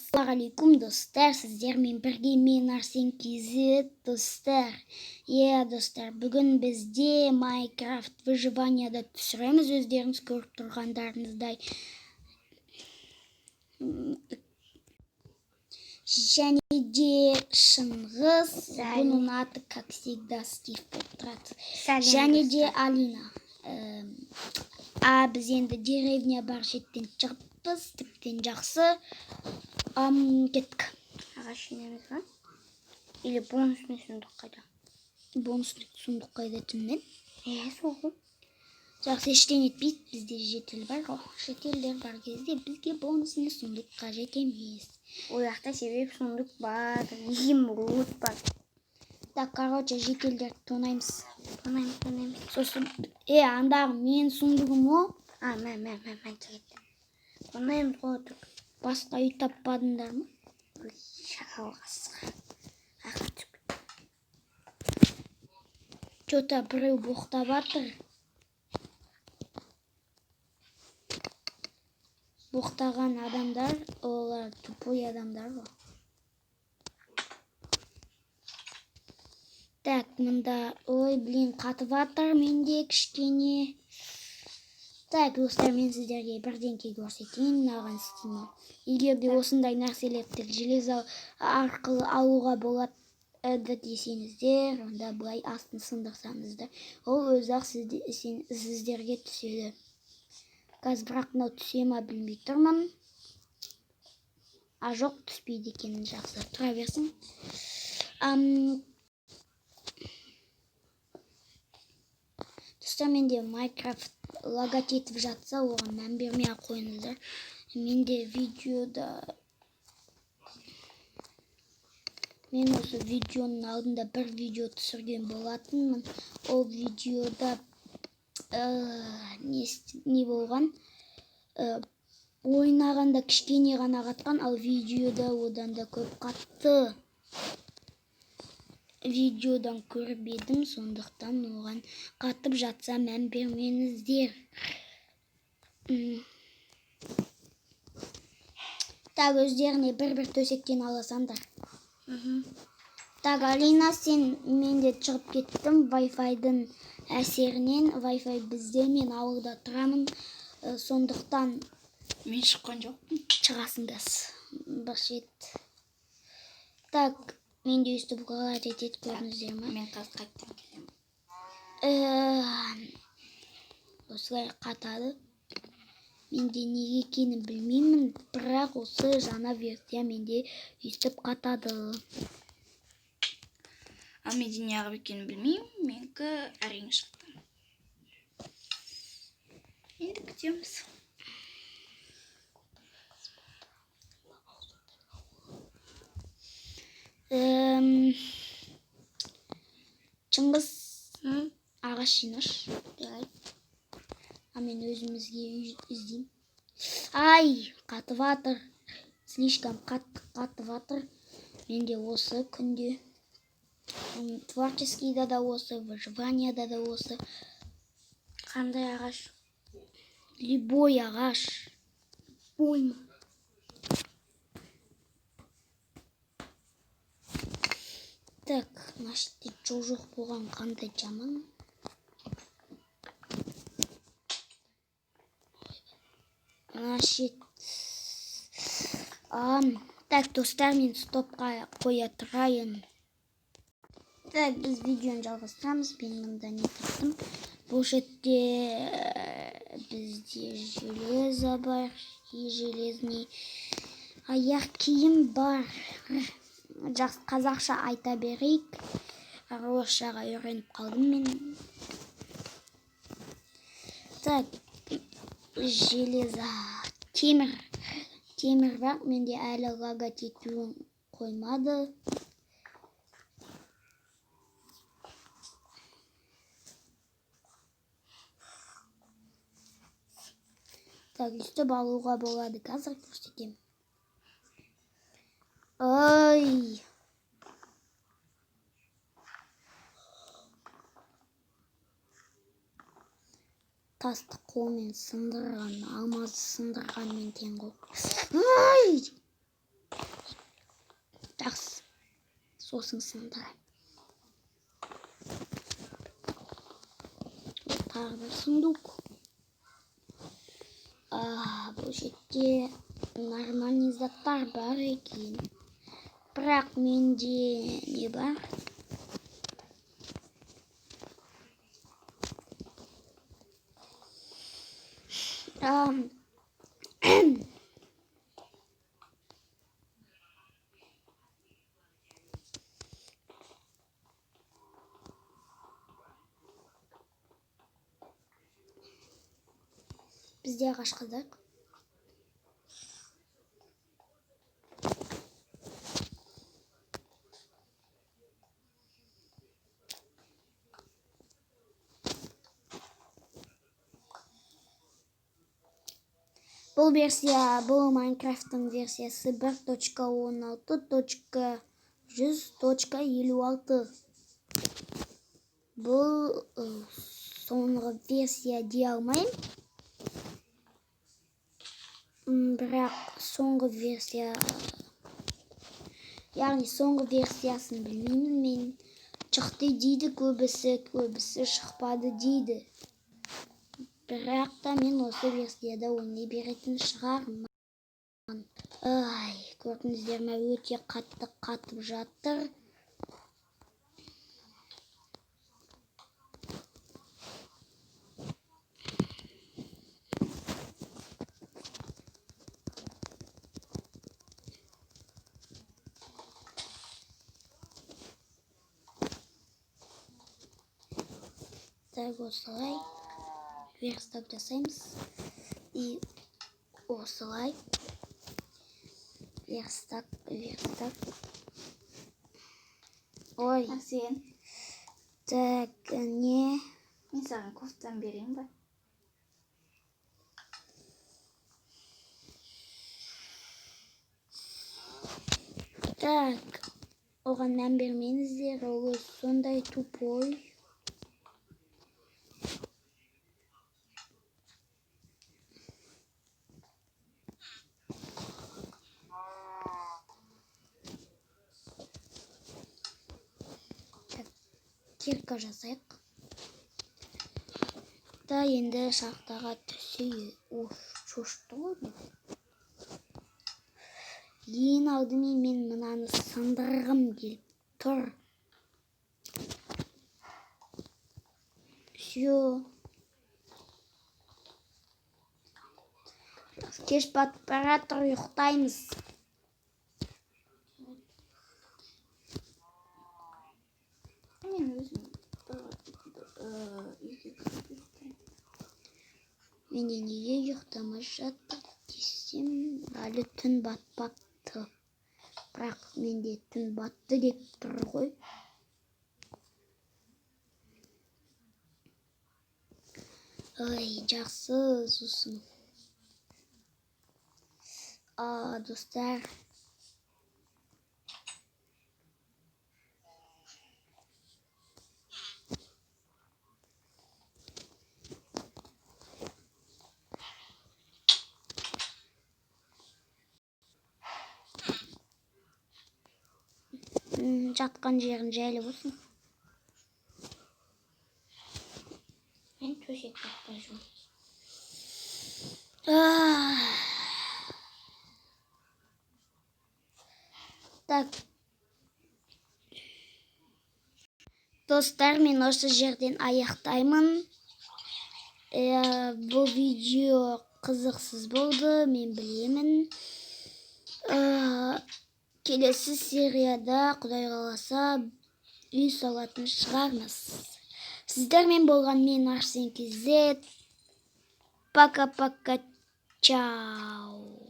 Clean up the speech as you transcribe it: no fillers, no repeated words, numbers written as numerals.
Ассалаумағалейкум достар, сіздермен бірге мен Арсен KZ достар. Достар, бүгін бізде Майнкрафт выживанияда түсіреміз, өздеріңіз көріп тұрғандарыңыздай. Және де Шыңғыс, бұның аты, как всегда, Стив болып тұрады. Және де Алина. Біз енді деревня бар шеттен шығыппыз, тіптен жақсы. Кеттік. Ағаш жинаймыз ба? Или бонусный сундук қайда? Бонусный сундук қайда түнмен? Сол. Жақсы, ештен етпейді, бізде жетел бар ғой. Жетелдер бар кезде бізге бонусный сундук қажет емес. Ол жақта себеп сундук бар, изумруд бар. Так, короче, жетелдерді тонаймыз. Тонаймыз. Сосын, андағы мен сундугым о? Мен келеттім. Тонаймыз ғой отыр. Басқа үй таппадыңдар ма? Шағалғасыға. Аға түсіп. Что-то біреу боқтап атыр. Боқтаған адамдар, олар тупой адамдар ғой. Так, мында, қатып атыр менде кішкене. Так, достар, мен сіздерге бірдеңке көрсетейін, мынаған стимал. Егер де осындай нәрселерді железо арқылы алуға болады десеңіздер, онда былай астын сындырсаңыздар, ол өзі-ақ сіздерге түседі. Қазір бірақ мынау түсе ма білмей тұрмын. Жоқ, түспейді екенін, жақсы, тұра берсін. Достар, менде Майнкрафт лагать етіп жатса, оған мән бермей ақ қойыңыздар. Менде мен осы видеоның алдында бір видео түсірген болатынмын. Ол видеода не болған? Ойнағанда кішкене ғана қатқан, ал видеода одан да көп қатты. Видеодан көріп едім, сондықтан оған қатып жатса мән бермеңіздер. Так, өздеріне бір төсектен аласаңдар. Так, Алина, сен менде шығып кеттім Wi-Fi-дың әсерінен. Wi-Fi бізде, мен ауылда тұрамын. Сондықтан мен шыққан жоқ. Шығасыңдас. Башет. Так, менде үсті бұқағат етеді, көріңіздер ма? Мен қазір қайттан келемін. Осылай қатады. Менде неге екенін білмеймін, бірақ осы жаңа версия менде үстіп қатады. Менде неғып екенін білмеймін, менкі әрең шықты. Енді күтеміз. Шыңғыс, ағаш жинаш. Мен өзімізге іздеймін. Қатып атыр. Слишком қатып атыр. Менде осы күнде. Творческийда да осы, выживанияда да осы. Қандай ағаш? Любой ағаш. Ойма. Так, наште жоқ болған қандай жаман. Так, достар, мен стопқа қоя тұрайын. Так, біз видеоны жалғастырамыз. Мен мында не таптым. Бұл жерде бізде железо бар, железный аяқ киім бар. Жақсы, қазақша айта берейік. Орысшаға үйреніп қалдым мен. Так, железо, темір бар, менде әлі лагать етуін қоймады. Так, үстіп алуға болады, қазір көрсетем. Тасты қолмен сындырған, алмазы сындырғанмен тең ғой. сосын сындырайын. Тағы бір сундук. Бұл жерде нормальный заттар бар екен. Бірақ менде не бар? Бізде ағаш қызық. Бұл Майнкрафттың версиясы 1.16.100.56. Бұл соңғы версия дей алмайым. Бірақ соңғы версия, яғни соңғы версиясын білмеймін мен. Шықты дейді көбісі шықпады дейді. Бірақ та мен осы версияда ойнай беретін шығармын. Көрдіңіздер ме, өте қатты қатып жатыр. Так, осылай верстак жасаймыз. И осылай верстак. Ой. Арсен, Так, не. мен саған кофтан берейін ба? Так, оған мән бермеңіздер, ол сондай тупой. Кирка жасайық. Да, енді шахтаға түсейік. Шошты ғой бұл. Ең алдымен мен мынаны сындырғым келіп тұр. Всё. Кеш батып бара жатыр, ұйықтаймыз. Мен өзім үйге кіріп ұйықтаймын. Менде неге ұйықтамай жатыр десем, әлі түн батпапты. Бірақ менде түн батты деп тұр ғой. Жақсы сосын. Достар. Жатқан жерін жайлы болсын. Мен төсек таппай жүрмін. Так. Достар, мен осы жерден аяқтаймын. Бұл видео қызықсыз болды, мен білемін. Келесі серияда, Құдай қаласа, үй салатын шығармыз. Сіздермен болған мен Арсен KZ. Пока-пока. Чао.